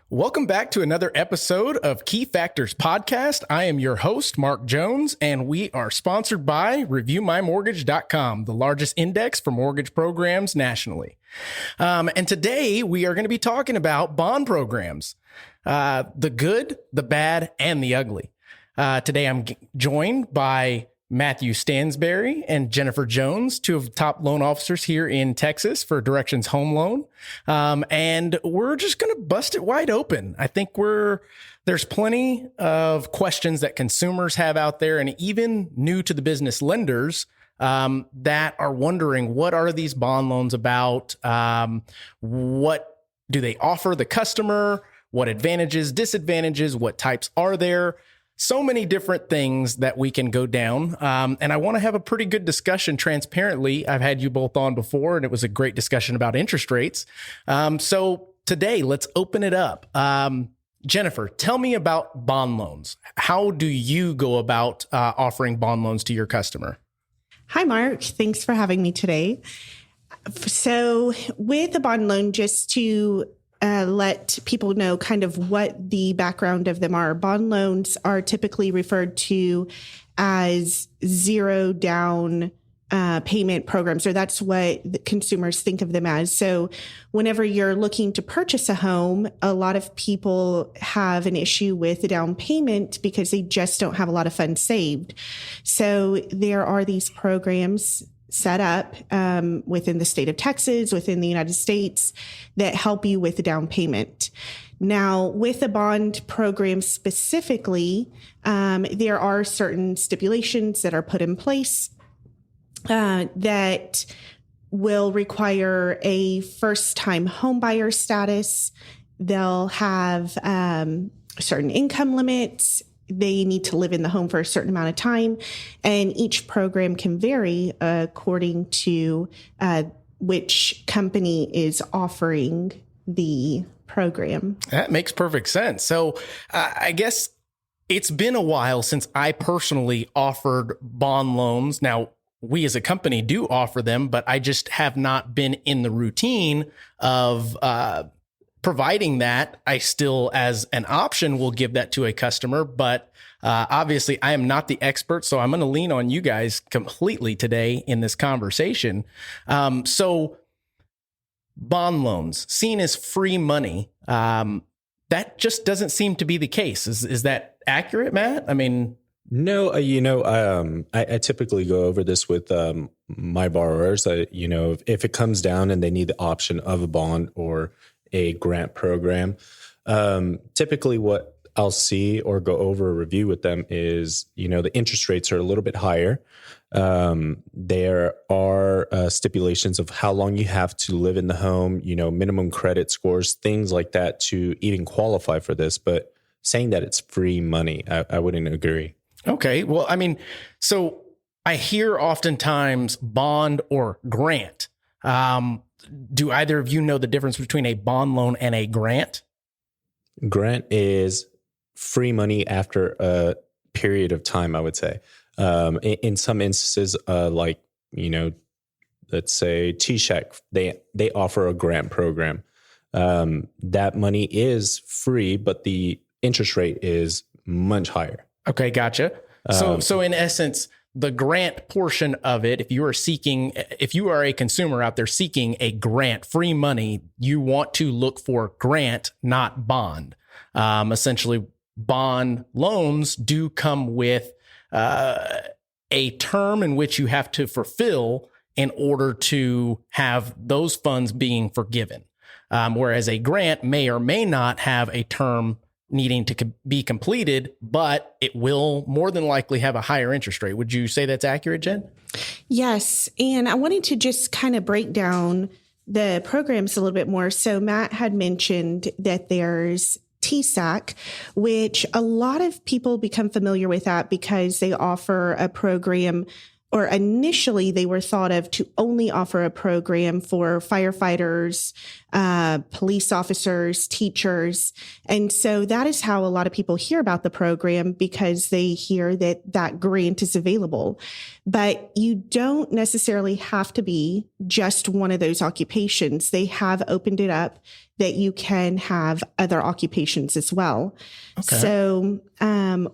Welcome back to another episode of Key Factors Podcast. I am your host, Mark Jjones, and we are sponsored by ReviewMyMortgage.com, the largest index for mortgage programs nationally. And today we are going to be talking about bond programs, the good, the bad, and the ugly. Today I'm joined by Matthew Stansbury and Jennifer Jjones, two of the top loan officers here in Texas for Directions Home Loan. And we're just going to bust it wide open. I think there's plenty of questions that consumers have out there and even new to the business lenders that are wondering, what are these bond loans about? What do they offer the customer? What advantages, disadvantages, what types are there? So many different things that we can go down. And I want to have a pretty good discussion transparently. I've had you both on before, and it was a great discussion about interest rates. So today, let's open it up. Jennifer, tell me about bond loans. How do you go about offering bond loans to your customer? Hi, Mark. Thanks for having me today. So with a bond loan, just to let people know kind of what the background of them are. Bond loans are typically referred to as zero down payment programs, or that's what the consumers think of them as. So whenever you're looking to purchase a home, a lot of people have an issue with the down payment because they just don't have a lot of funds saved. So there are these programs set up within the state of Texas, within the United States, that help you with the down payment. Now, with the bond program specifically, there are certain stipulations that are put in place that will require a first-time homebuyer status. They'll have certain income limits. They need to live in the home for a certain amount of time, and each program can vary according to which company is offering the program. That makes perfect sense. So I guess it's been a while since I personally offered bond loans. Now, we as a company do offer them, but I just have not been in the routine of providing that. I still, as an option, will give that to a customer, but obviously I am not the expert, so I'm going to lean on you guys completely today in this conversation. So bond loans, seen as free money, that just doesn't seem to be the case. Is that accurate, Matt? I mean... No, I typically go over this with my borrowers. If it comes down and they need the option of a bond or a grant program, typically what I'll see or go over a review with them is, the interest rates are a little bit higher. There are stipulations of how long you have to live in the home, minimum credit scores, things like that to even qualify for this. But saying that it's free money, I wouldn't agree. Okay. Well, I mean, so I hear oftentimes bond or grant. Do either of you know the difference between a bond loan and a grant? Grant is free money after a period of time, I would say. In some instances, let's say T-Shack, they offer a grant program. That money is free, but the interest rate is much higher. Okay, gotcha. So in essence, the grant portion of it, if you are a consumer out there seeking a grant, free money, you want to look for grant, not bond. Essentially, bond loans do come with a term in which you have to fulfill in order to have those funds being forgiven. Whereas a grant may or may not have a term needing to be completed, but it will more than likely have a higher interest rate. Would you say that's accurate, Jen? Yes. And I wanted to just kind of break down the programs a little bit more. So Matt had mentioned that there's TSAC, which a lot of people become familiar with that because they offer a program or initially they were thought of to only offer a program for firefighters, police officers, teachers. And so that is how a lot of people hear about the program, because they hear that that grant is available. But you don't necessarily have to be just one of those occupations. They have opened it up that you can have other occupations as well. Okay. So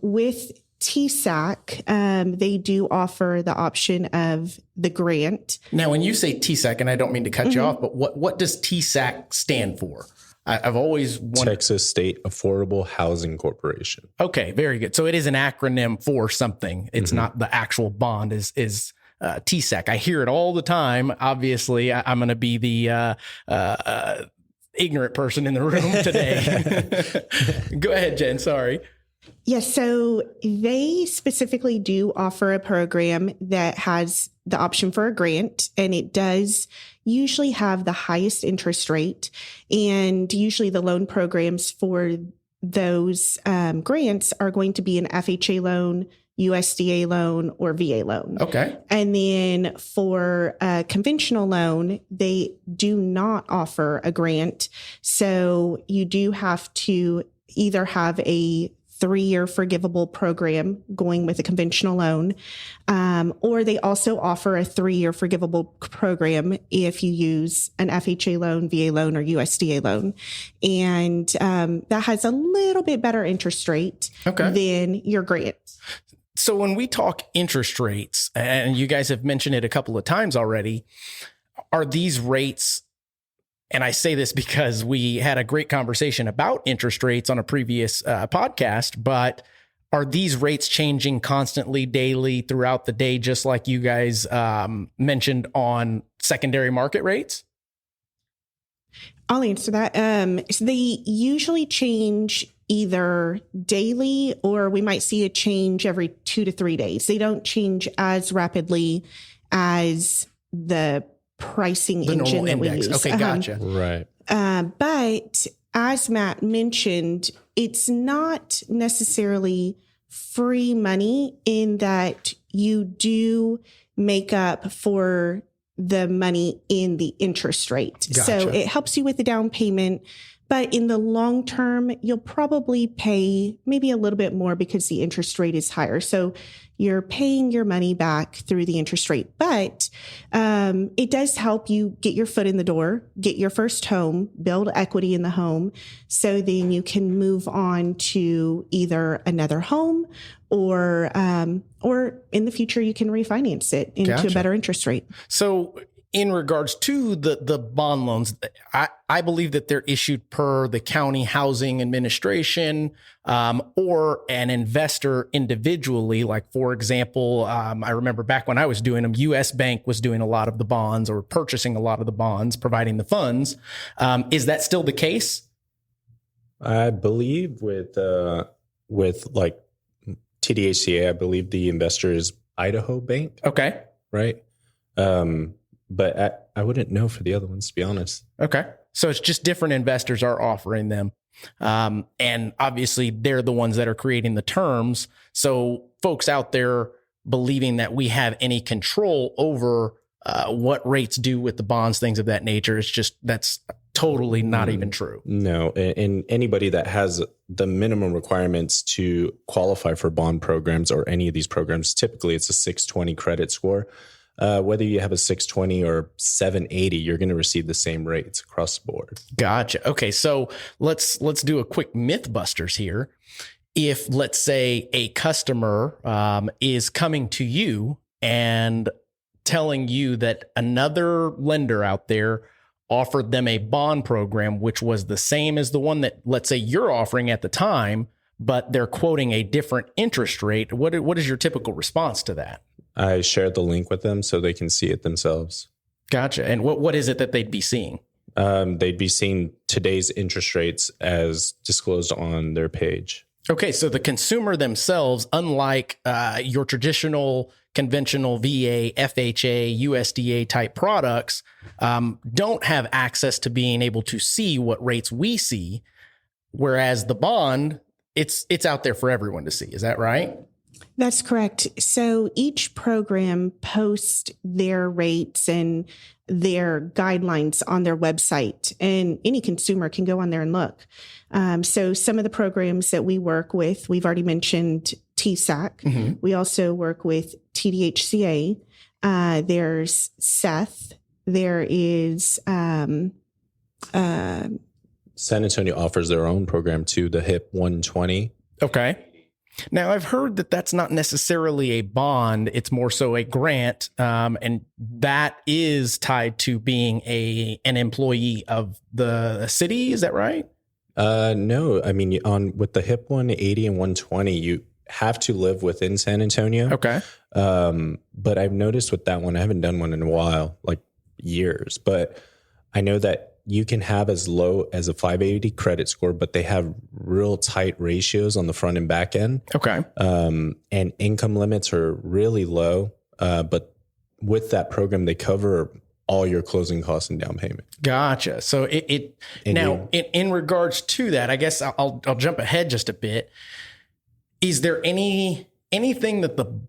with TSAC, they do offer the option of the grant. Now, when you say TSAC, and I don't mean to cut you off, but what does TSAC stand for? I've always wondered. Texas State Affordable Housing Corporation. Okay, very good. So it is an acronym for something. It's not the actual bond is TSAC. I hear it all the time. Obviously, I'm going to be the ignorant person in the room today. Go ahead, Jen. Sorry. Yes, so they specifically do offer a program that has the option for a grant, and it does usually have the highest interest rate. And usually the loan programs for those grants are going to be an FHA loan, USDA loan, or VA loan. Okay. And then for a conventional loan, they do not offer a grant. So you do have to either have a 3-year forgivable program going with a conventional loan, or they also offer a 3-year forgivable program if you use an FHA loan, VA loan, or USDA loan. And that has a little bit better interest rate than your grant. So when we talk interest rates, and you guys have mentioned it a couple of times already, are these rates, and I say this because we had a great conversation about interest rates on a previous podcast, but are these rates changing constantly, daily, throughout the day, just like you guys mentioned on secondary market rates? I'll answer that. So they usually change either daily, or we might see a change every 2 to 3 days. They don't change as rapidly as the pricing engine that we use. Okay, gotcha. Right. But as Matt mentioned, it's not necessarily free money in that you do make up for the money in the interest rate. Gotcha. So it helps you with the down payment. But in the long term, you'll probably pay maybe a little bit more because the interest rate is higher. So you're paying your money back through the interest rate. But it does help you get your foot in the door, get your first home, build equity in the home. So then you can move on to either another home or in the future, you can refinance it into a better interest rate. So in regards to the bond loans, I believe that they're issued per the county housing administration or an investor individually. Like, for example, I remember back when I was doing them, U.S. Bank was doing a lot of the bonds or purchasing a lot of the bonds, providing the funds. Is that still the case? I believe with like TDHCA, I believe the investor is Idaho Bank. Okay. Right. But I wouldn't know for the other ones, to be honest. Okay. So it's just different investors are offering them. And obviously they're the ones that are creating the terms. So folks out there believing that we have any control over what rates do with the bonds, things of that nature, it's just, that's totally not even true. No. And anybody that has the minimum requirements to qualify for bond programs or any of these programs, typically it's a 620 credit score. Whether you have a 620 or 780, you're going to receive the same rates across the board. Gotcha. Okay. So let's do a quick Mythbusters here. If, let's say, a customer is coming to you and telling you that another lender out there offered them a bond program, which was the same as the one that, let's say, you're offering at the time, but they're quoting a different interest rate, what is your typical response to that? I shared the link with them so they can see it themselves. Gotcha. And what is it that they'd be seeing? They'd be seeing today's interest rates as disclosed on their page. Okay. So the consumer themselves, unlike your traditional conventional VA, FHA, USDA type products, don't have access to being able to see what rates we see. Whereas the bond, it's out there for everyone to see. Is that right? That's correct. So each program posts their rates and their guidelines on their website, and any consumer can go on there and look. So some of the programs that we work with, we've already mentioned TSAC. Mm-hmm. We also work with TDHCA. There's Seth. There is San Antonio offers their own program too, the HIP 120. Okay. Now, I've heard that that's not necessarily a bond. It's more so a grant. And that is tied to being an employee of the city. Is that right? No. I mean, with the HIP 180 and 120, you have to live within San Antonio. Okay. But I've noticed with that one, I haven't done one in a while, like years, but I know that you can have as low as a 580 credit score, but they have real tight ratios on the front and back end. Okay. And income limits are really low. But with that program, they cover all your closing costs and down payment. Gotcha. So in regards to that, I guess I'll jump ahead just a bit. Is there anything that the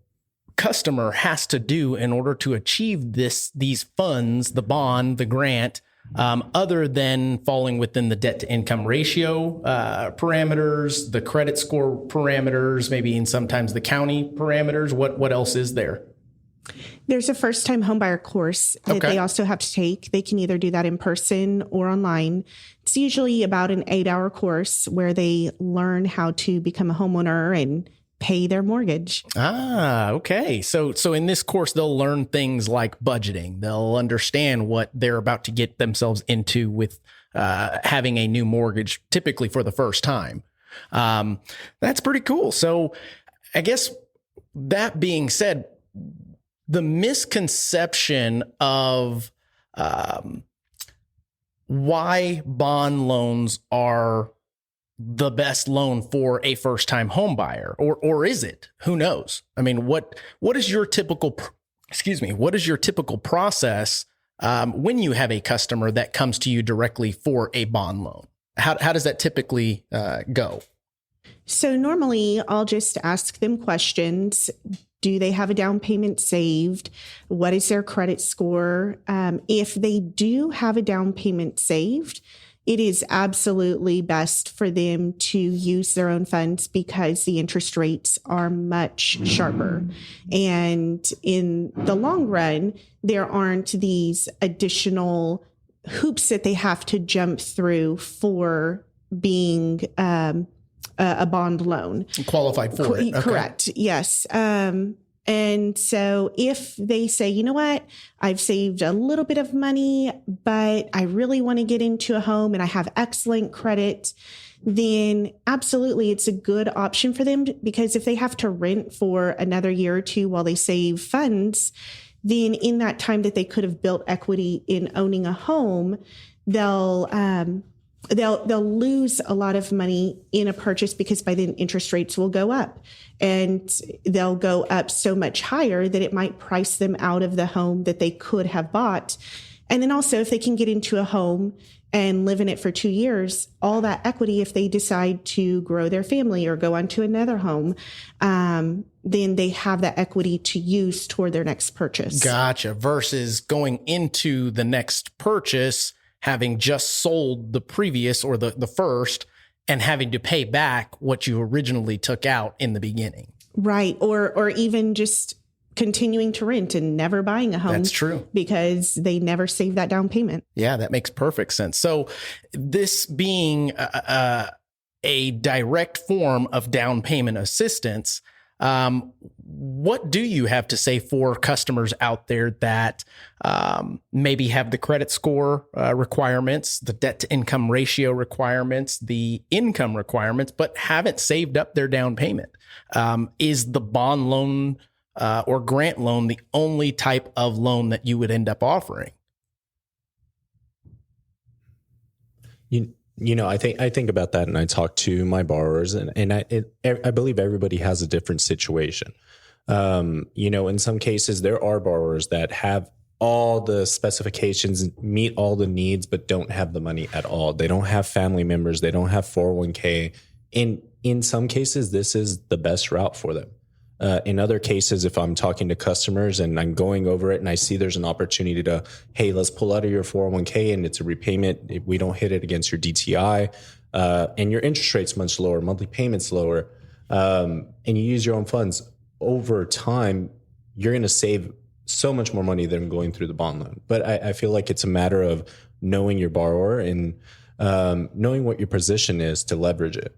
customer has to do in order to achieve these funds, the bond, the grant, other than falling within the debt to income ratio parameters, the credit score parameters, maybe in sometimes the county parameters? What else is there? There's a first time homebuyer course that they also have to take. They can either do that in person or online. It's usually about an 8-hour course where they learn how to become a homeowner and pay their mortgage. Okay. So in this course, they'll learn things like budgeting. They'll understand what they're about to get themselves into with having a new mortgage, typically for the first time. That's pretty cool. So I guess that being said, the misconception of why bond loans are the best loan for a first-time home buyer, or is it? Who knows? I mean, what is your typical process when you have a customer that comes to you directly for a bond loan? How does that typically go? So normally I'll just ask them questions. Do they have a down payment saved? What is their credit score? If they do have a down payment saved, it is absolutely best for them to use their own funds because the interest rates are much sharper. And in the long run, there aren't these additional hoops that they have to jump through for being a bond loan. Qualified for it. Okay. Correct. Yes. And so if they say, you know what, I've saved a little bit of money, but I really want to get into a home and I have excellent credit, then absolutely it's a good option for them, because if they have to rent for another year or two while they save funds, then in that time that they could have built equity in owning a home, they'll lose a lot of money in a purchase, because by then interest rates will go up, and they'll go up so much higher that it might price them out of the home that they could have bought. And then also, if they can get into a home and live in it for 2 years, all that equity, if they decide to grow their family or go on to another home, then they have that equity to use toward their next purchase. Gotcha. Versus going into the next purchase having just sold the previous or the first and having to pay back what you originally took out in the beginning. Right. Or even just continuing to rent and never buying a home. That's true. Because they never saved that down payment. Yeah, that makes perfect sense. So this being a direct form of down payment assistance, what do you have to say for customers out there that maybe have the credit score requirements, the debt to income ratio requirements, the income requirements, but haven't saved up their down payment? Is the bond loan or grant loan the only type of loan that you would end up offering? You know, I think about that, and I talk to my borrowers, and I believe everybody has a different situation. You know, in some cases, there are borrowers that have all the specifications, meet all the needs, but don't have the money at all. They don't have family members. They don't have 401k. In some cases, this is the best route for them. In other cases, if I'm talking to customers and I'm going over it and I see there's an opportunity to, hey, let's pull out of your 401k and it's a repayment. If we don't hit it against your DTI, and your interest rate's much lower, monthly payments lower, and you use your own funds, over time, you're going to save so much more money than going through the bond loan. But I feel like it's a matter of knowing your borrower and knowing what your position is to leverage it.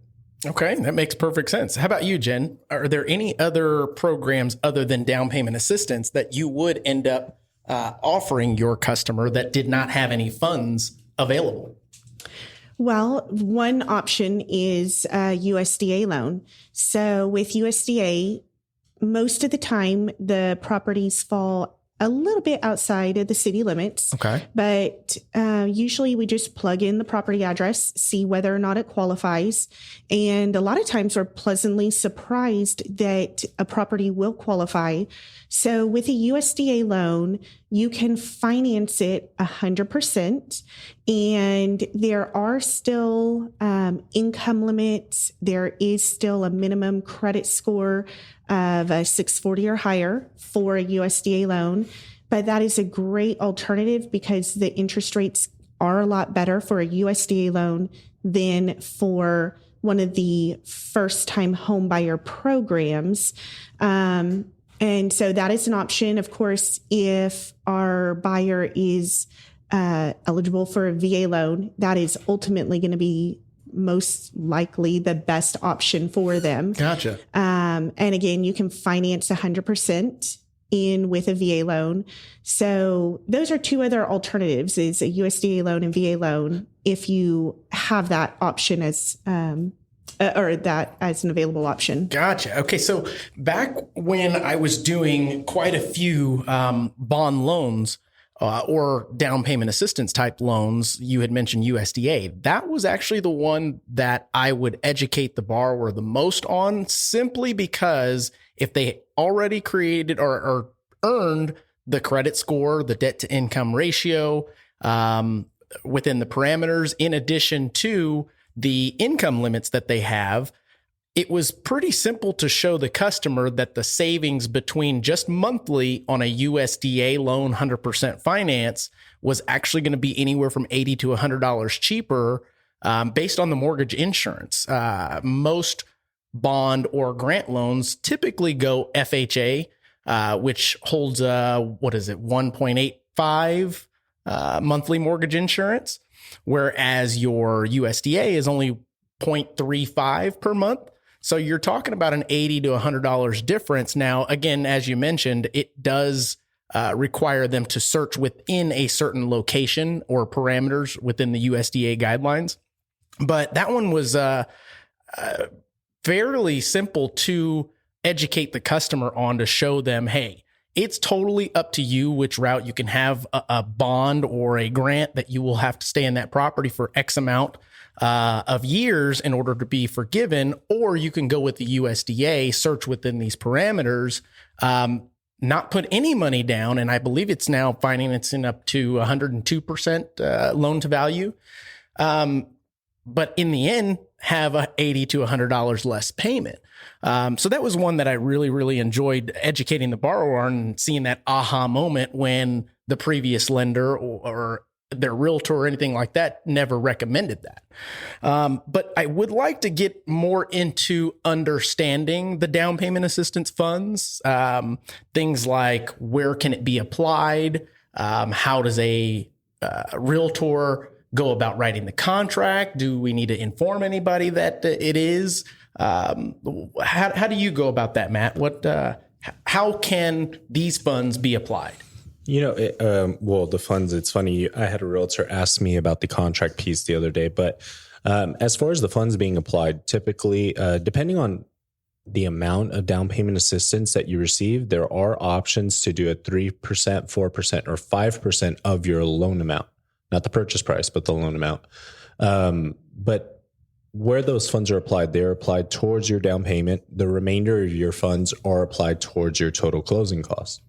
Okay, that makes perfect sense. How about you, Jen? Are there any other programs other than down payment assistance that you would end up offering your customer that did not have any funds available? Well, one option is a USDA loan. So with USDA, most of the time the properties fall a little bit outside of the city limits. Okay. But usually we just plug in the property address, see whether or not it qualifies. And a lot of times we're pleasantly surprised that a property will qualify. So with a USDA loan, you can finance it 100%. And there are still income limits. There is still a minimum credit score of a 640 or higher for a USDA loan. But that is a great alternative because the interest rates are a lot better for a USDA loan than for one of the first-time home buyer programs. And so that is an option. Of course, if our buyer is eligible for a VA loan, that is ultimately going to be most likely the best option for them. Gotcha. And again, you can finance 100% in with a VA loan. So those are two other alternatives, is a USDA loan and VA loan, if you have that option as or that as an available option. Gotcha. Okay. So back when I was doing quite a few bond loans or down payment assistance type loans, you had mentioned USDA. That was actually the one that I would educate the borrower the most on, simply because if they already created or earned the credit score, the debt to income ratio within the parameters, in addition to the income limits that they have, it was pretty simple to show the customer that the savings between just monthly on a USDA loan 100% finance was actually going to be anywhere from $80 to $100 cheaper based on the mortgage insurance. Most bond or grant loans typically go FHA, which holds 1.85 monthly mortgage insurance, whereas your USDA is only 0.35 per month. So you're talking about an $80 to $100 difference. Now, again, as you mentioned, it does require them to search within a certain location or parameters within the USDA guidelines. But that one was fairly simple to educate the customer on, to show them, hey, it's totally up to you which route. You can have a bond or a grant that you will have to stay in that property for X amount of years in order to be forgiven, or you can go with the USDA, search within these parameters, not put any money down. And I believe it's now financing up to 102% loan to value. But in the end, have a $80 to $100 less payment. So that was one that I really, really enjoyed educating the borrower on, and seeing that aha moment when the previous lender or their realtor or anything like that never recommended that. But I would like to get more into understanding the down payment assistance funds, things like where can it be applied? How does a realtor go about writing the contract? Do we need to inform anybody that it is? How do you go about that, Matt? How can these funds be applied? The funds, it's funny. I had a realtor ask me about the contract piece the other day, but as far as the funds being applied, typically, depending on the amount of down payment assistance that you receive, there are options to do a 3%, 4%, or 5% of your loan amount, not the purchase price, but the loan amount. But where those funds are applied, they're applied towards your down payment. The remainder of your funds are applied towards your total closing costs.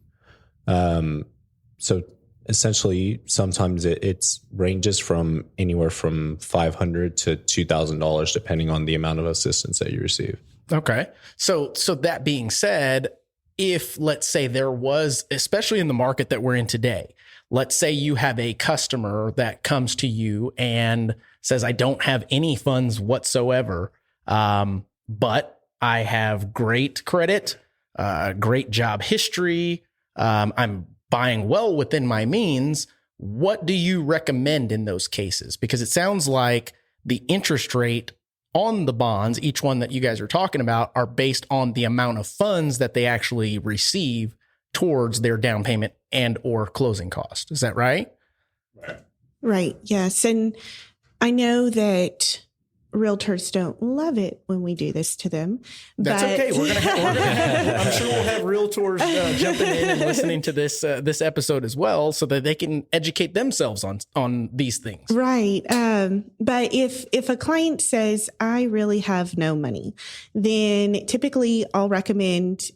So essentially, sometimes it ranges from anywhere from $500 to $2,000, depending on the amount of assistance that you receive. Okay. So that being said, if let's say there was, especially in the market that we're in today, let's say you have a customer that comes to you and says, I don't have any funds whatsoever, but I have great credit, great job history. I'm buying well within my means. What do you recommend in those cases? Because it sounds like the interest rate on the bonds, each one that you guys are talking about, are based on the amount of funds that they actually receive towards their down payment and or closing cost. Is that right? Right. Yes. And I know that realtors don't love it when we do this to them. That's okay. I'm sure we'll have realtors jumping in and listening to this episode as well, so that they can educate themselves on these things. Right. But if a client says, I really have no money, then typically I'll recommend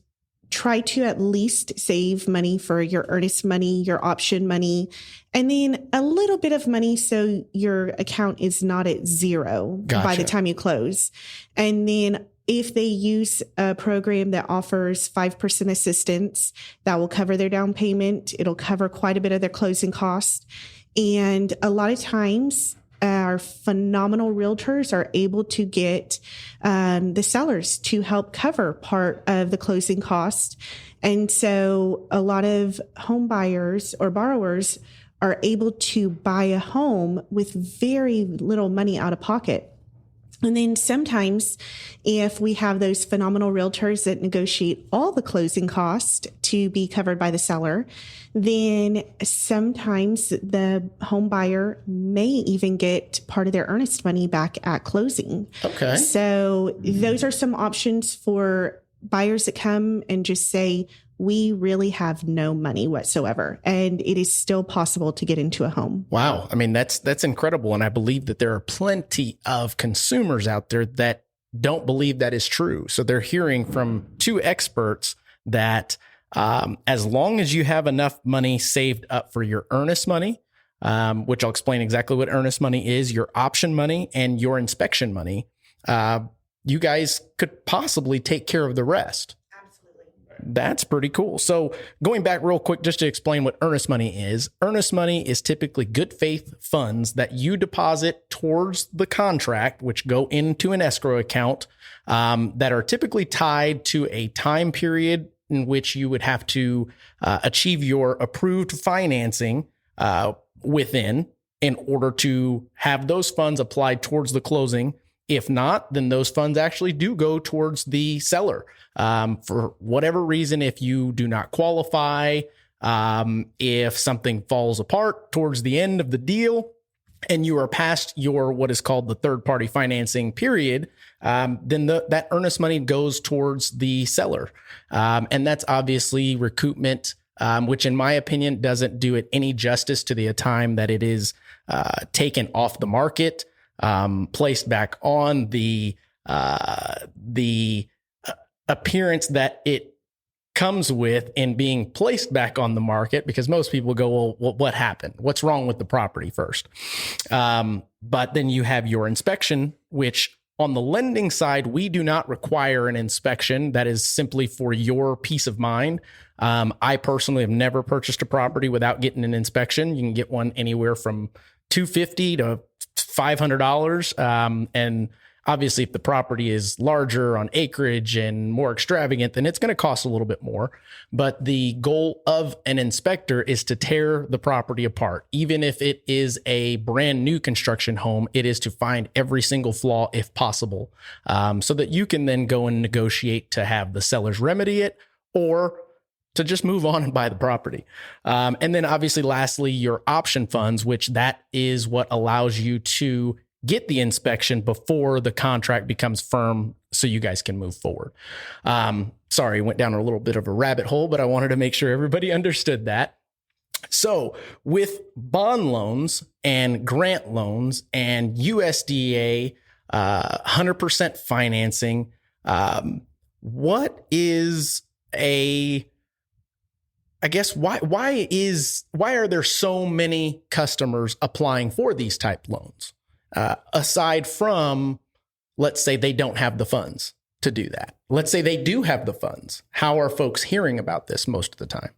try to at least save money for your earnest money, your option money, and then a little bit of money so your account is not at zero by the time you close. And then if they use a program that offers 5% assistance, that will cover their down payment. It'll cover quite a bit of their closing costs. And a lot of times, our phenomenal realtors are able to get the sellers to help cover part of the closing cost. And so a lot of home buyers or borrowers are able to buy a home with very little money out of pocket. And then sometimes if we have those phenomenal realtors that negotiate all the closing costs to be covered by the seller, then sometimes the home buyer may even get part of their earnest money back at closing. Okay. So those are some options for buyers that come and just say, we really have no money whatsoever. And it is still possible to get into a home. Wow. I mean, that's incredible. And I believe that there are plenty of consumers out there that don't believe that is true. So they're hearing from two experts that as long as you have enough money saved up for your earnest money, which I'll explain exactly what earnest money is, your option money and your inspection money, you guys could possibly take care of the rest. That's pretty cool. So going back real quick, just to explain what earnest money is typically good faith funds that you deposit towards the contract, which go into an escrow account, that are typically tied to a time period in which you would have to achieve your approved financing within in order to have those funds applied towards the closing. If not, then those funds actually do go towards the seller. For whatever reason, if you do not qualify, if something falls apart towards the end of the deal and you are past your what is called the third-party financing period, then that earnest money goes towards the seller. And that's obviously recoupment, which in my opinion doesn't do it any justice to the time that it is taken off the market, placed back on the appearance that it comes with in being placed back on the market, because most people go, well, what happened? What's wrong with the property first? But then you have your inspection, which on the lending side, we do not require an inspection. That is simply for your peace of mind. I personally have never purchased a property without getting an inspection. You can get one anywhere from $250 to $500. And obviously, if the property is larger on acreage and more extravagant, then it's going to cost a little bit more. But the goal of an inspector is to tear the property apart. Even if it is a brand new construction home, it is to find every single flaw if possible, so that you can then go and negotiate to have the sellers remedy it or to just move on and buy the property. And then obviously, lastly, your option funds, which that is what allows you to get the inspection before the contract becomes firm so you guys can move forward. Sorry, went down a little bit of a rabbit hole, but I wanted to make sure everybody understood that. So with bond loans and grant loans and USDA 100% financing, what is I guess why are there so many customers applying for these type loans? Aside from, let's say they don't have the funds. to do that? Let's say they do have the funds. How are folks hearing about this most of the time?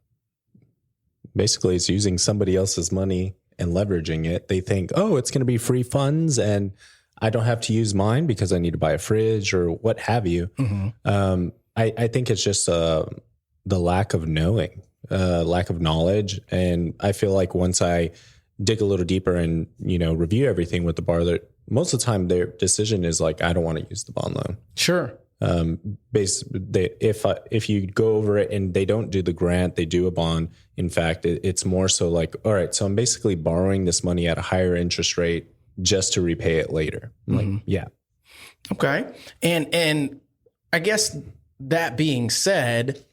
Basically, it's using somebody else's money and leveraging it. They think, oh, it's going to be free funds and I don't have to use mine because I need to buy a fridge or what have you. Mm-hmm. I think it's just the lack of knowing, lack of knowledge. And I feel like once I dig a little deeper and, review everything with the borrower, most of the time their decision is like, I don't want to use the bond loan. Sure. If you go over it and they don't do the grant, they do a bond. In fact, it's more so like, all right, so I'm basically borrowing this money at a higher interest rate just to repay it later. Mm-hmm. Like, yeah. Okay. And I guess that being said,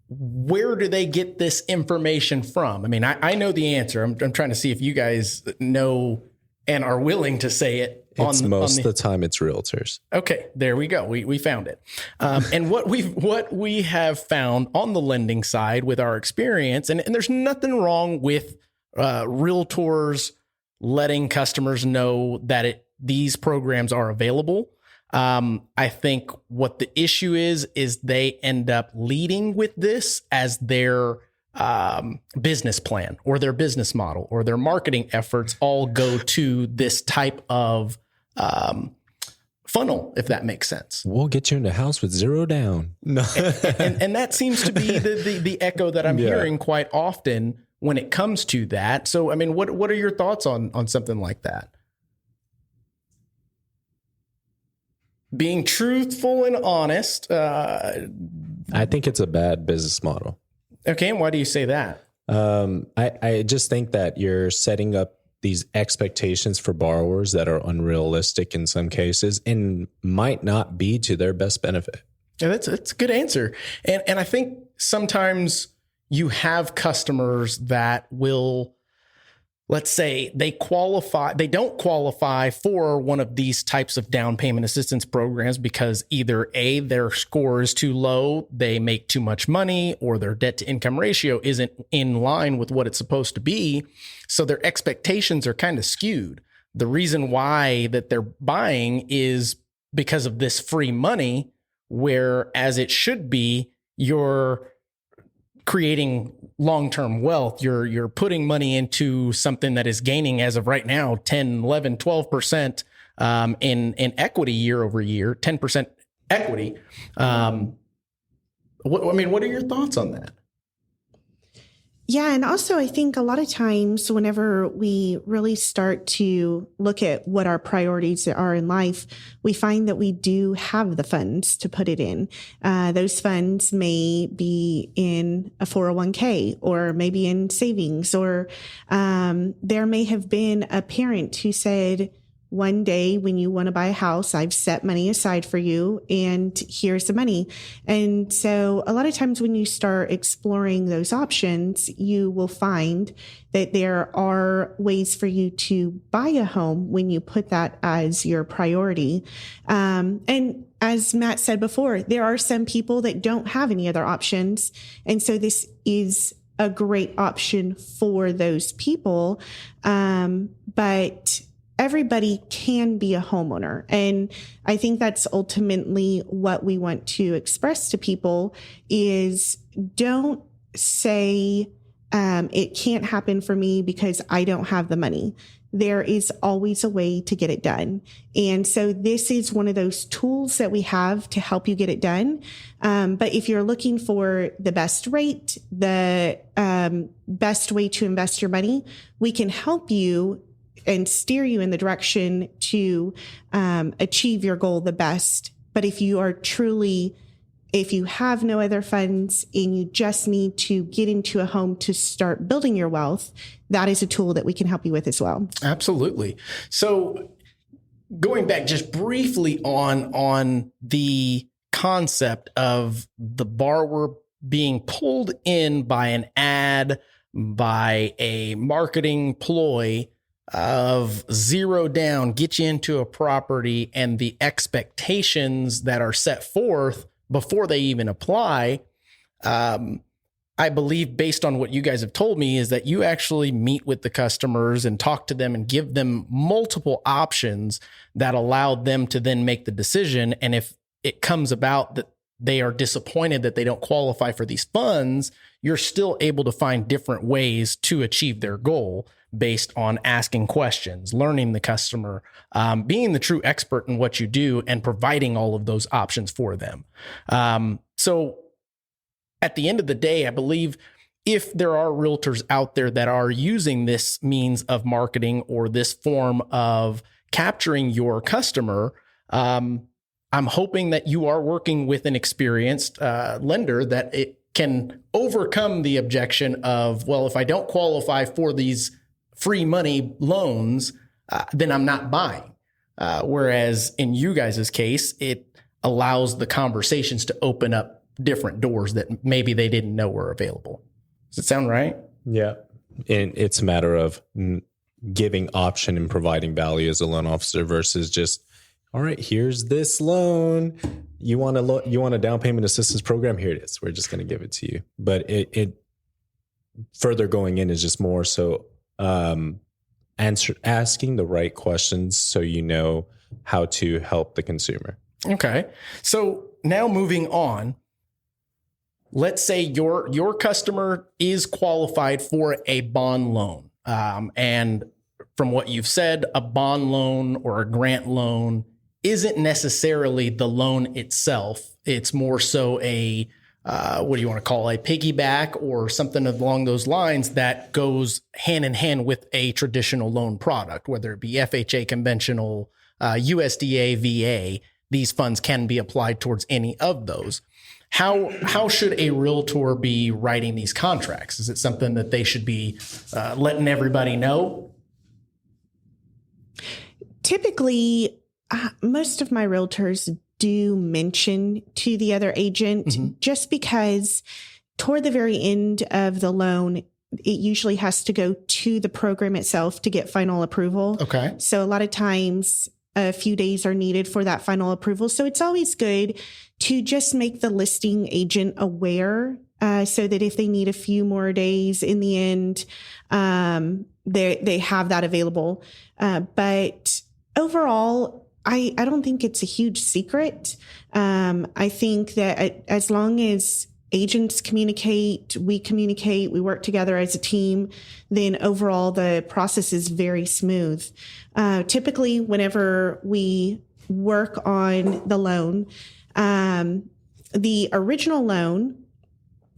where do they get this information from? I mean, I know the answer. I'm trying to see if you guys know and are willing to say it. Most of the time it's realtors. Okay, there we go. We found it. And what we have found on the lending side with our experience, and there's nothing wrong with realtors letting customers know that these programs are available. I think what the issue is they end up leading with this as their business plan or their business model or their marketing efforts all go to this type of funnel, if that makes sense. We'll get you in a house with zero down. No. and that seems to be the echo that I'm hearing quite often when it comes to that. So, I mean, what are your thoughts on something like that? Being truthful and honest. I think it's a bad business model. Okay. And why do you say that? I just think that you're setting up these expectations for borrowers that are unrealistic in some cases and might not be to their best benefit. Yeah, that's a good answer. And I think sometimes you have customers that will, let's say they don't qualify for one of these types of down payment assistance programs because either A, their score is too low, they make too much money, or their debt to income ratio isn't in line with what it's supposed to be. So their expectations are kind of skewed. The reason why that they're buying is because of this free money, whereas it should be you're creating long-term wealth. You're putting money into something that is gaining as of right now 10, 11, 12% in equity year over year, 10% equity. What are your thoughts on that? Yeah. And also, I think a lot of times whenever we really start to look at what our priorities are in life, we find that we do have the funds to put it in. Those funds may be in a 401k or maybe in savings, or there may have been a parent who said, one day when you want to buy a house, I've set money aside for you and here's the money. And so a lot of times when you start exploring those options, you will find that there are ways for you to buy a home when you put that as your priority. And as Matt said before, there are some people that don't have any other options. And so this is a great option for those people. But everybody can be a homeowner. And I think that's ultimately what we want to express to people is don't say, it can't happen for me because I don't have the money. There is always a way to get it done. And so this is one of those tools that we have to help you get it done. But if you're looking for the best rate, the best way to invest your money, we can help you and steer you in the direction to achieve your goal the best. But if you have no other funds and you just need to get into a home to start building your wealth, that is a tool that we can help you with as well. Absolutely. So going back just briefly on the concept of the borrower being pulled in by an ad, by a marketing ploy of zero down, get you into a property, and the expectations that are set forth before they even apply. I believe based on what you guys have told me is that you actually meet with the customers and talk to them and give them multiple options that allow them to then make the decision. And if it comes about that they are disappointed that they don't qualify for these funds, you're still able to find different ways to achieve their goal based on asking questions, learning the customer, being the true expert in what you do, and providing all of those options for them. So at the end of the day, I believe if there are realtors out there that are using this means of marketing or this form of capturing your customer, I'm hoping that you are working with an experienced lender that it can overcome the objection of, well, if I don't qualify for these free money loans, then I'm not buying. Whereas in you guys' case, it allows the conversations to open up different doors that maybe they didn't know were available. Does it sound right? Yeah. And it's a matter of giving option and providing value as a loan officer versus just, all right, here's this loan. You want a down payment assistance program? Here it is. We're just going to give it to you. But it further going in is just more so asking the right questions so you know how to help the consumer. Okay. So now moving on, let's say your customer is qualified for a bond loan. And from what you've said, a bond loan or a grant loan isn't necessarily the loan itself. It's more so a, what do you want to call it, a piggyback or something along those lines that goes hand in hand with a traditional loan product, whether it be FHA conventional, USDA, VA. These funds can be applied towards any of those. How should a realtor be writing these contracts? Is it something that they should be letting everybody know? Typically, most of my realtors do mention to the other agent, just because toward the very end of the loan, it usually has to go to the program itself to get final approval. Okay. So a lot of times a few days are needed for that final approval. So it's always good to just make the listing agent aware, so that if they need a few more days in the end, they have that available. But overall, I don't think it's a huge secret. I think that as long as agents communicate, we work together as a team, then overall the process is very smooth. Typically, whenever we work on the loan, the original loan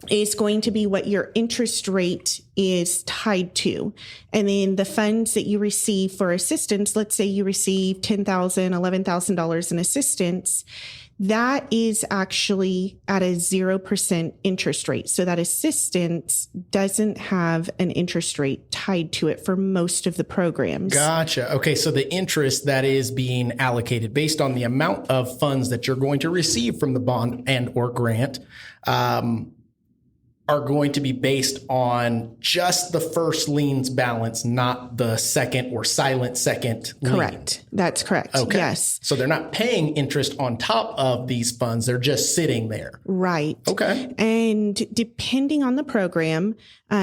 is going to be what your interest rate is tied to. And then the funds that you receive for assistance, let's say you receive $10,000, $11,000 in assistance, that is actually at a 0% interest rate. So that assistance doesn't have an interest rate tied to it for most of the programs. Gotcha. Okay. So the interest that is being allocated based on the amount of funds that you're going to receive from the bond and or grant, are going to be based on just the first lien's balance, not the second or silent second lien. Correct. That's correct. Okay. Yes. So they're not paying interest on top of these funds. They're just sitting there. Right. Okay. And depending on the program,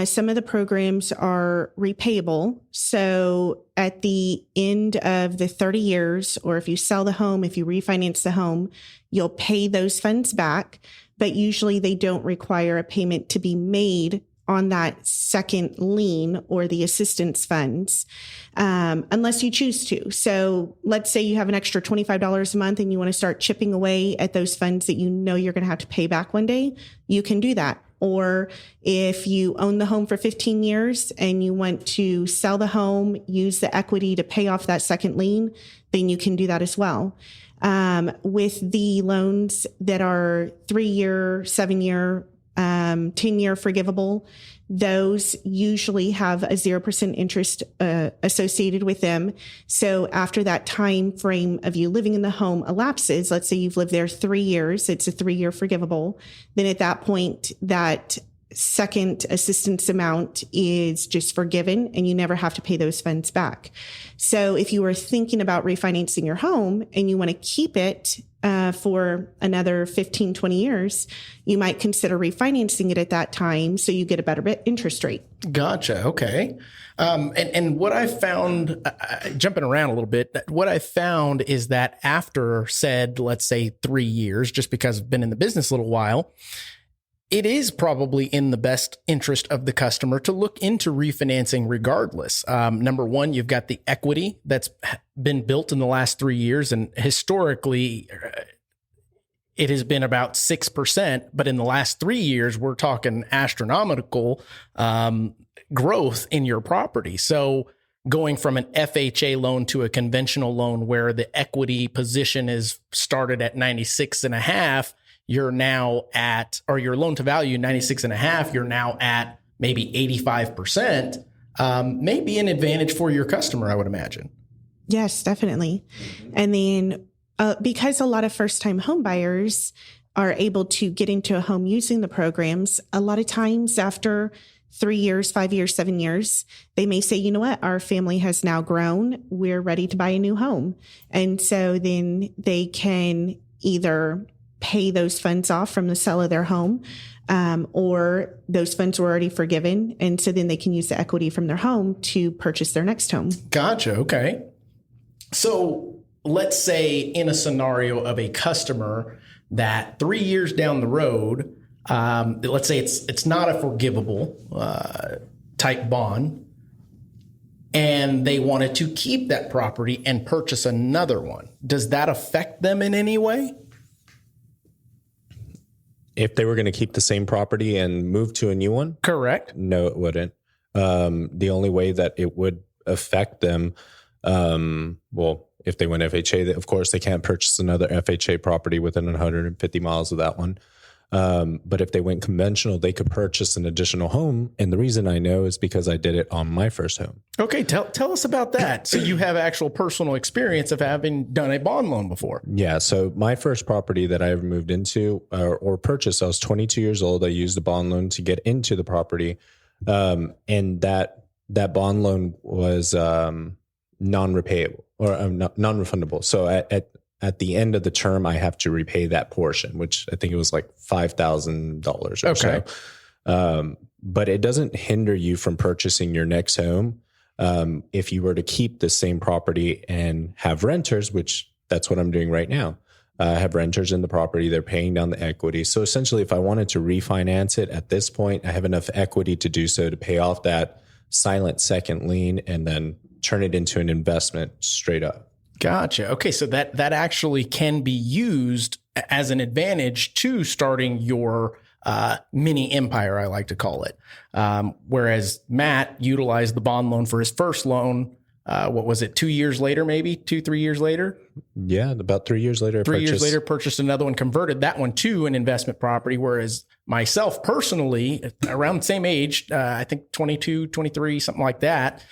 some of the programs are repayable. So at the end of the 30 years, or if you sell the home, if you refinance the home, you'll pay those funds back. But usually they don't require a payment to be made on that second lien or the assistance funds, unless you choose to. So let's say you have an extra $25 a month and you want to start chipping away at those funds that you know you're going to have to pay back one day, you can do that. Or if you own the home for 15 years and you want to sell the home, use the equity to pay off that second lien, then you can do that as well. With the loans that are 3-year, 7-year, 10-year forgivable, those usually have a 0% interest associated with them. So after that time frame of you living in the home elapses, let's say you've lived there 3 years, it's a 3-year forgivable, then at that point that second assistance amount is just forgiven and you never have to pay those funds back. So if you were thinking about refinancing your home and you want to keep it for another 15, 20 years, you might consider refinancing it at that time so you get a better interest rate. Gotcha. Okay. And what I found, jumping around a little bit, what I found is that after said, let's say 3 years, just because I've been in the business a little while, it is probably in the best interest of the customer to look into refinancing regardless. Number one, you've got the equity that's been built in the last 3 years. And historically, it has been about 6%. But in the last 3 years, we're talking astronomical growth in your property. So going from an FHA loan to a conventional loan where the equity position is started at 96.5, you're now at, or your loan to value 96.5, you're now at maybe 85%, may be an advantage for your customer, I would imagine. Yes, definitely. And then because a lot of first-time home buyers are able to get into a home using the programs, a lot of times after 3 years, 5 years, 7 years, they may say, you know what, our family has now grown. We're ready to buy a new home. And so then they can either pay those funds off from the sale of their home, or those funds were already forgiven. And so then they can use the equity from their home to purchase their next home. Gotcha. Okay. So let's say in a scenario of a customer that 3 years down the road, let's say it's not a forgivable type bond, and they wanted to keep that property and purchase another one. Does that affect them in any way? If they were going to keep the same property and move to a new one? Correct. No, it wouldn't. The only way that it would affect them, well, if they went FHA, of course, they can't purchase another FHA property within 150 miles of that one. But if they went conventional, they could purchase an additional home. And the reason I know is because I did it on my first home. Okay. Tell us about that. So you have actual personal experience of having done a bond loan before. Yeah. So my first property that I ever moved into or purchased, I was 22 years old. I used a bond loan to get into the property. And that bond loan was non-repayable or non-refundable. So at the end of the term, I have to repay that portion, which I think it was like $5,000 or so. But it doesn't hinder you from purchasing your next home. If you were to keep the same property and have renters, which that's what I'm doing right now. I have renters in the property. They're paying down the equity. So essentially, if I wanted to refinance it at this point, I have enough equity to do so to pay off that silent second lien and then turn it into an investment straight up. Gotcha. Okay. So that actually can be used as an advantage to starting your mini empire, I like to call it. Whereas Matt utilized the bond loan for his first loan. What was it? 2 years later, maybe 2-3 years later? Yeah. About 3 years later. 3 years later, purchased another one, converted that one to an investment property. Whereas myself personally, around the same age, I think 22, 23, something like that,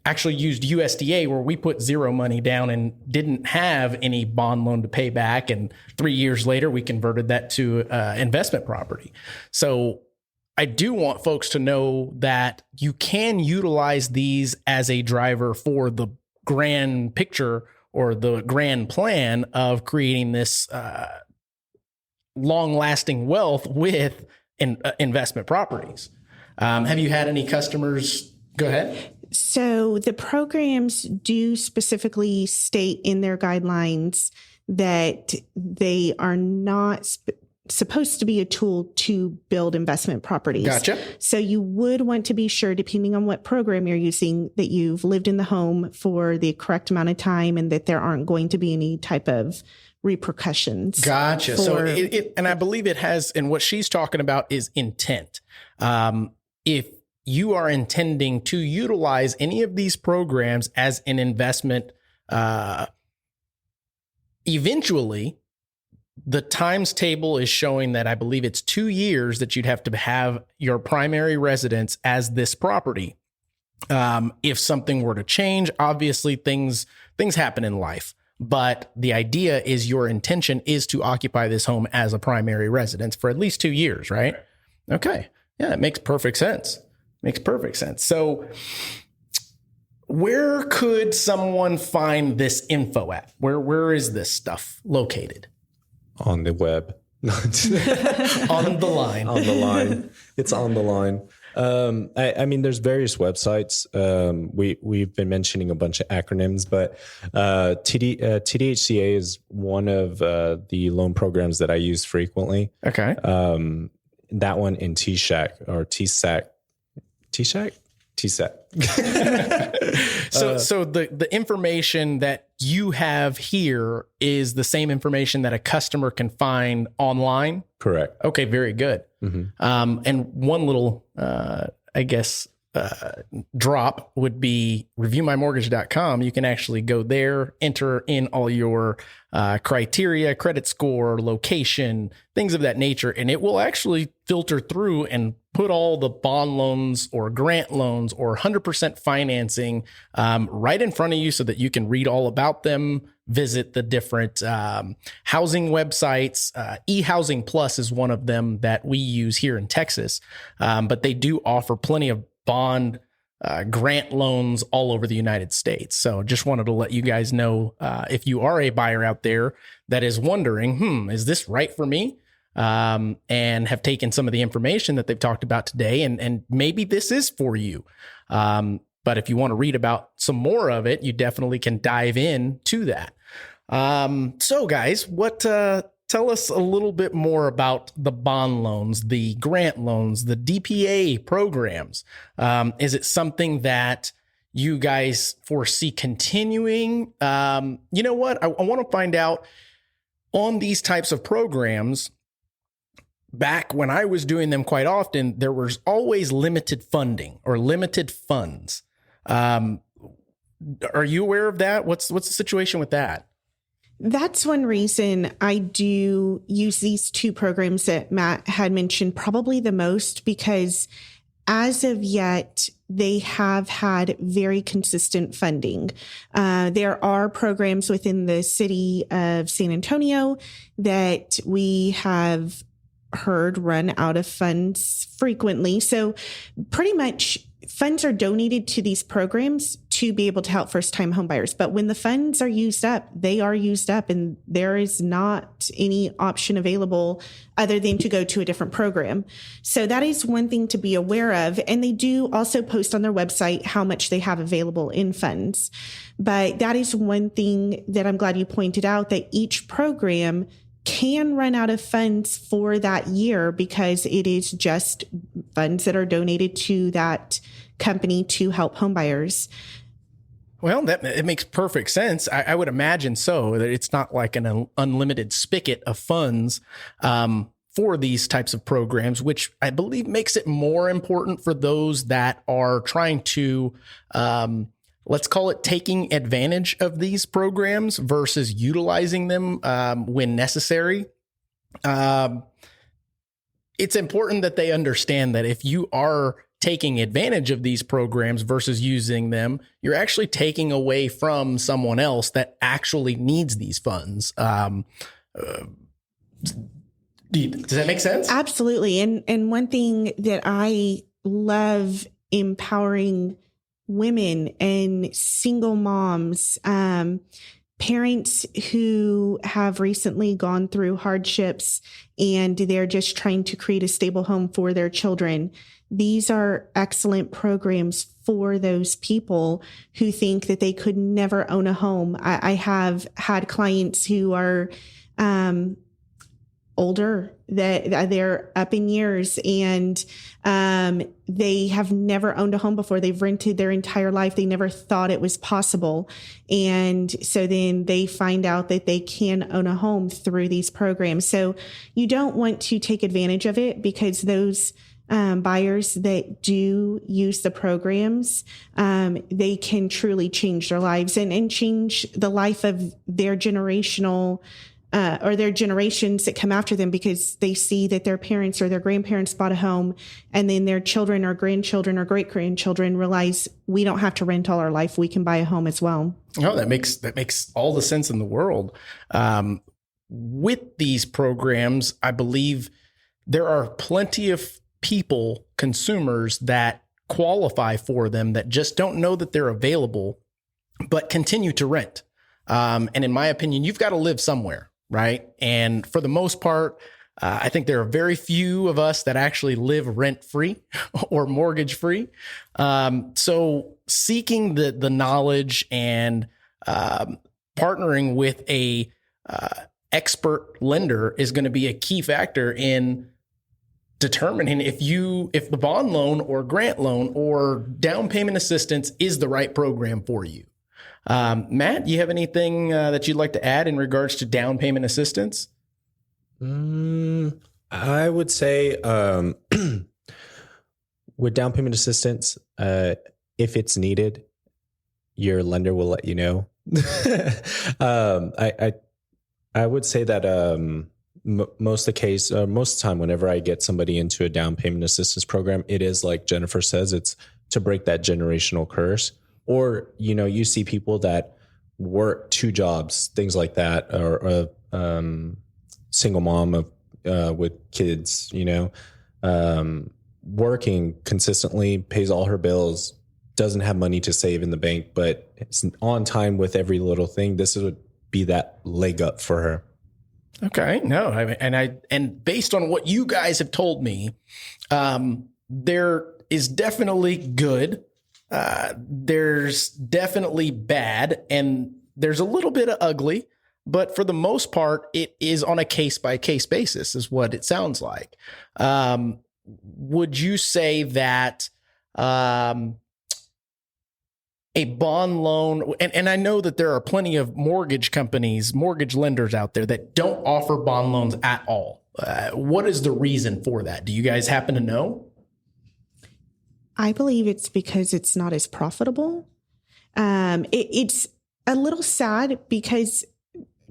actually used USDA where we put zero money down and didn't have any bond loan to pay back. And 3 years later, we converted that to investment property. So I do want folks to know that you can utilize these as a driver for the grand picture or the grand plan of creating this long-lasting wealth with investment properties. Have you had any customers? Go ahead. So the programs do specifically state in their guidelines that they are not supposed to be a tool to build investment properties. Gotcha. So you would want to be sure, depending on what program you're using, that you've lived in the home for the correct amount of time and that there aren't going to be any type of repercussions. Gotcha. So and I believe it has, and what she's talking about is intent. If you are intending to utilize any of these programs as an investment, eventually the times table is showing that I believe it's 2 years that you'd have to have your primary residence as this property. If something were to change, obviously things happen in life, but the idea is your intention is to occupy this home as a primary residence for at least 2 years, right? Okay. Yeah, it makes perfect sense. Makes perfect sense. So where could someone find this info at? Where is this stuff located? On the web. On the line. On the line. It's on the line. I mean, there's various websites. We've been mentioning a bunch of acronyms, but TDHCA is one of the loan programs that I use frequently. Okay. That one in TSAC or TSAC. TSAC? TSAC. So the information that you have here is the same information that a customer can find online? Correct. Okay, very good. Mm-hmm. And one little, drop would be reviewmymortgage.com. You can actually go there, enter in all your criteria, credit score, location, things of that nature, and it will actually filter through and put all the bond loans or grant loans or 100% financing right in front of you so that you can read all about them, visit the different housing websites. eHousing Plus is one of them that we use here in Texas, but they do offer plenty of bond grant loans all over the United States. So just wanted to let you guys know if you are a buyer out there that is wondering, is this right for me? And have taken some of the information that they've talked about today, and maybe this is for you. But if you want to read about some more of it, you definitely can dive in to that. So guys, tell us a little bit more about the bond loans, the grant loans, the DPA programs. Is it something that you guys foresee continuing? You know what? I want to find out on these types of programs. Back when I was doing them quite often, there was always limited funding or limited funds. Are you aware of that? What's the situation with that? That's one reason I do use these two programs that Matt had mentioned probably the most, because as of yet, they have had very consistent funding. There are programs within the city of San Antonio that we have heard run out of funds frequently. So pretty much funds are donated to these programs to be able to help first-time homebuyers. But when the funds are used up, they are used up, and there is not any option available other than to go to a different program. So that is one thing to be aware of. And they do also post on their website how much they have available in funds. But that is one thing that I'm glad you pointed out, that each program can run out of funds for that year because it is just funds that are donated to that company to help homebuyers. Well, it makes perfect sense. I would imagine so, that it's not like an unlimited spigot of funds for these types of programs, which I believe makes it more important for those that are trying to, let's call it taking advantage of these programs versus utilizing them when necessary. It's important that they understand that if you are taking advantage of these programs versus using them, you're actually taking away from someone else that actually needs these funds. Does that make sense? Absolutely. And one thing that I love empowering women and single moms, parents who have recently gone through hardships and they're just trying to create a stable home for their children. These are excellent programs for those people who think that they could never own a home. I have had clients who are older, that they're up in years, and they have never owned a home before. They've rented their entire life. They never thought it was possible. And so then they find out that they can own a home through these programs. So you don't want to take advantage of it, because those buyers that do use the programs, they can truly change their lives and change the life of their generational or their generations that come after them, because they see that their parents or their grandparents bought a home, and then their children or grandchildren or great grandchildren realize we don't have to rent all our life. We can buy a home as well. Oh, that makes all the sense in the world. With these programs, I believe there are plenty of people, consumers that qualify for them that just don't know that they're available, but continue to rent. And in my opinion, you've got to live somewhere, right? And for the most part, I think there are very few of us that actually live rent-free or mortgage-free. So seeking the knowledge and partnering with a expert lender is going to be a key factor in determining if the bond loan or grant loan or down payment assistance is the right program for you. Matt, you have anything that you'd like to add in regards to down payment assistance? I would say with down payment assistance, if it's needed, your lender will let you know. I would say that most of the time, whenever I get somebody into a down payment assistance program, it is like Jennifer says, it's to break that generational curse. Or, you see people that work 2 jobs, things like that, or single mom with kids, working consistently, pays all her bills, doesn't have money to save in the bank, but it's on time with every little thing. This would be that leg up for her. Okay. No, and based on what you guys have told me, there is definitely good. There's definitely bad, and there's a little bit of ugly, but for the most part, it is on a case-by-case basis is what it sounds like. Would you say that a bond loan, and I know that there are plenty of mortgage companies, mortgage lenders out there that don't offer bond loans at all. What is the reason for that? Do you guys happen to know? I believe it's because it's not as profitable. It's a little sad because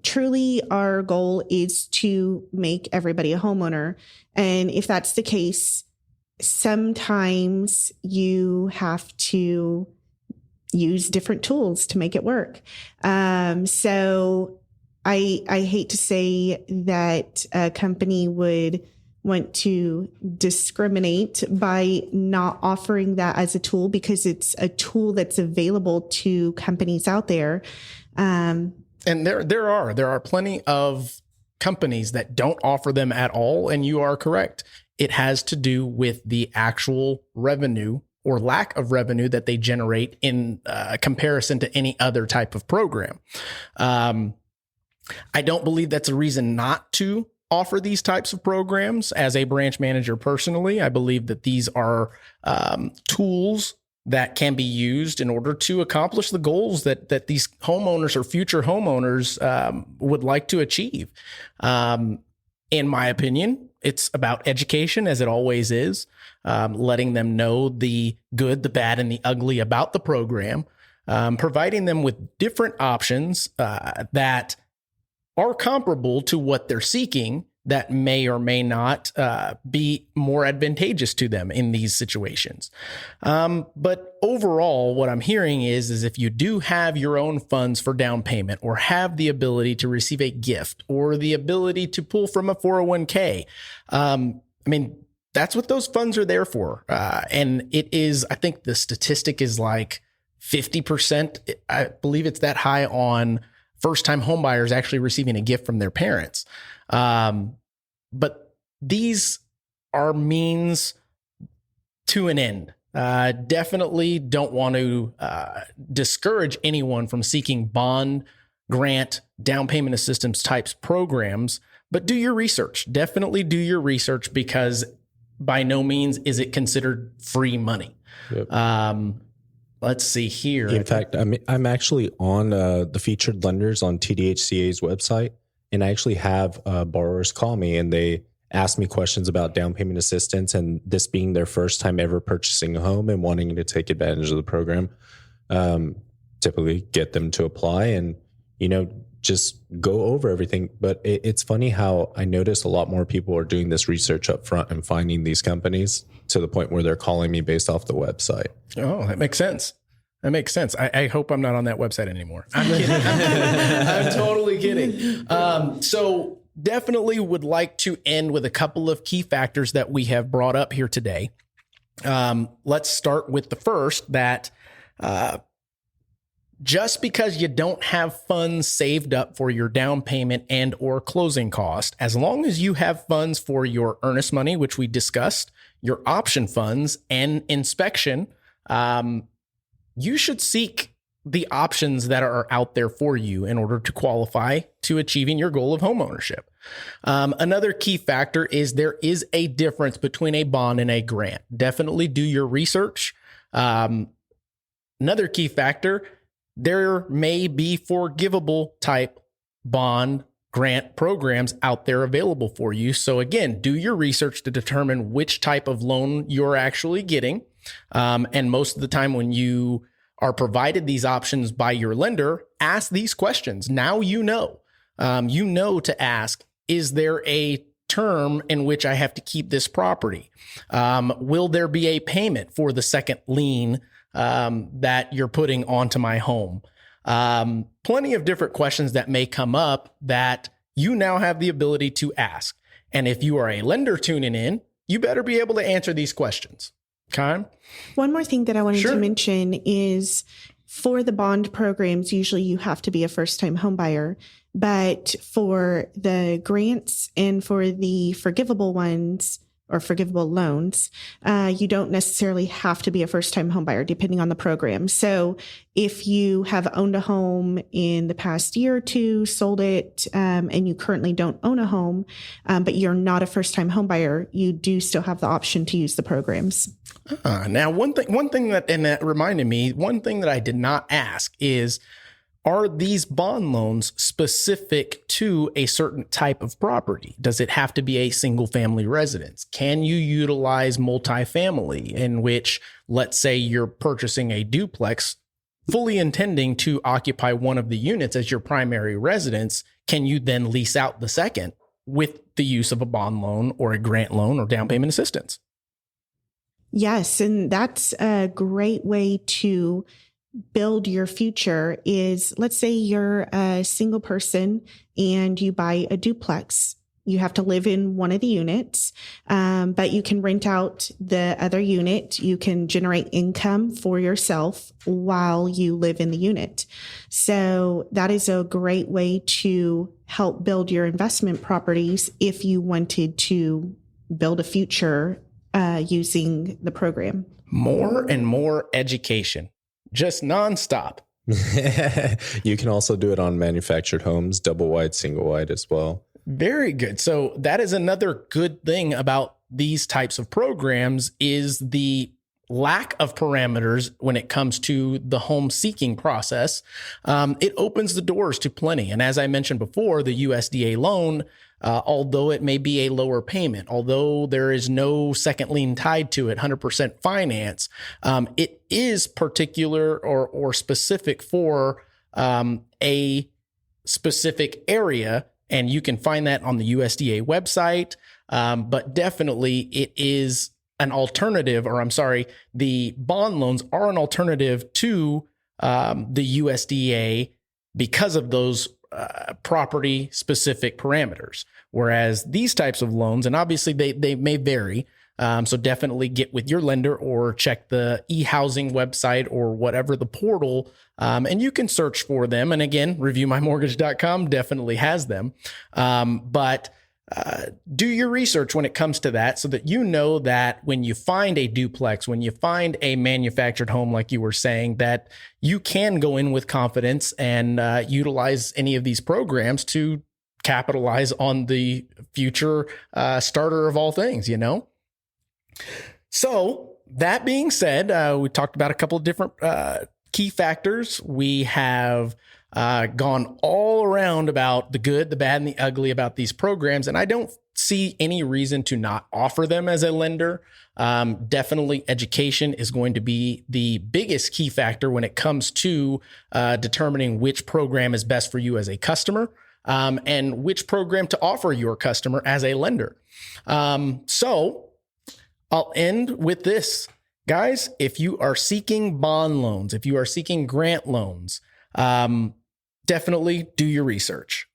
truly our goal is to make everybody a homeowner. And if that's the case, sometimes you have to use different tools to make it work. So I hate to say that a company would want to discriminate by not offering that as a tool, because it's a tool that's available to companies out there. And there are plenty of companies that don't offer them at all. And you are correct. It has to do with the actual revenue or lack of revenue that they generate in comparison to any other type of program. I don't believe that's a reason not to offer these types of programs. As a branch manager personally, I believe that these are tools that can be used in order to accomplish the goals that these homeowners or future homeowners would like to achieve. In my opinion, it's about education, as it always is, letting them know the good, the bad, and the ugly about the program, providing them with different options that are comparable to what they're seeking that may or may not be more advantageous to them in these situations. But overall, what I'm hearing is if you do have your own funds for down payment, or have the ability to receive a gift, or the ability to pull from a 401k, that's what those funds are there for. And it is, I think the statistic is like 50%. I believe it's that high on first-time homebuyers actually receiving a gift from their parents. But these are means to an end. Definitely don't want to discourage anyone from seeking bond, grant, down payment assistance types programs, but do your research. Definitely do your research, because by no means is it considered free money. Yep. Let's see here. In fact, I'm actually on the featured lenders on TDHCA's website, and I actually have borrowers call me and they ask me questions about down payment assistance, and this being their first time ever purchasing a home and wanting to take advantage of the program. Typically get them to apply and, just go over everything. But it's funny how I notice a lot more people are doing this research up front and finding these companies to the point where they're calling me based off the website. Oh, that makes sense. That makes sense. I hope I'm not on that website anymore. I'm kidding. I'm totally kidding. So definitely would like to end with a couple of key factors that we have brought up here today. Let's start with the first, that just because you don't have funds saved up for your down payment and or closing cost, as long as you have funds for your earnest money, which we discussed, your option funds and inspection, you should seek the options that are out there for you in order to qualify to achieving your goal of homeownership. Another key factor is there is a difference between a bond and a grant. Definitely do your research. Another key factor, there may be forgivable type bond grant programs out there available for you. So again, do your research to determine which type of loan you're actually getting. And most of the time when you are provided these options by your lender, ask these questions. Now you know to ask, is there a term in which I have to keep this property? Will there be a payment for the second lien that you're putting onto my home? Plenty of different questions that may come up that you now have the ability to ask. And if you are a lender tuning in, you better be able to answer these questions. Okay. One more thing that I wanted to mention is for the bond programs, usually you have to be a first-time home buyer. But for the grants and for the forgivable ones or forgivable loans, you don't necessarily have to be a first-time home buyer depending on the program. So if you have owned a home in the past year or two, sold it, and you currently don't own a home, but you're not a first-time home buyer, you do still have the option to use the programs. Now, one thing that reminded me, one thing that I did not ask is, are these bond loans specific to a certain type of property? Does it have to be a single family residence? Can you utilize multifamily, in which, let's say you're purchasing a duplex, fully intending to occupy one of the units as your primary residence? Can you then lease out the second with the use of a bond loan or a grant loan or down payment assistance? Yes, and that's a great way to build your future. Is, let's say you're a single person and you buy a duplex. You have to live in one of the units, but you can rent out the other unit. You can generate income for yourself while you live in the unit. So that is a great way to help build your investment properties if you wanted to build a future using the program. More and more education. Just nonstop. You can also do it on manufactured homes, double wide, single wide as well. Very good. So that is another good thing about these types of programs, is the lack of parameters when it comes to the home seeking process. It opens the doors to plenty. And as I mentioned before, the USDA loan, although it may be a lower payment, although there is no second lien tied to it, 100% finance, it is particular or specific for a specific area. And you can find that on the USDA website. But definitely it is an alternative, the bond loans are an alternative to the USDA because of those property specific parameters. Whereas these types of loans, and obviously they may vary. So definitely get with your lender or check the e-housing website or whatever the portal, and you can search for them. And again, reviewmymortgage.com definitely has them. But do your research when it comes to that, so that you know that when you find a duplex, when you find a manufactured home, like you were saying, that you can go in with confidence and utilize any of these programs to capitalize on the future starter of all things, So that being said, we talked about a couple of different key factors. We have gone all around about the good, the bad, and the ugly about these programs. And I don't see any reason to not offer them as a lender. Definitely education is going to be the biggest key factor when it comes to determining which program is best for you as a customer, and which program to offer your customer as a lender. So I'll end with this. Guys, if you are seeking bond loans, if you are seeking grant loans, definitely do your research.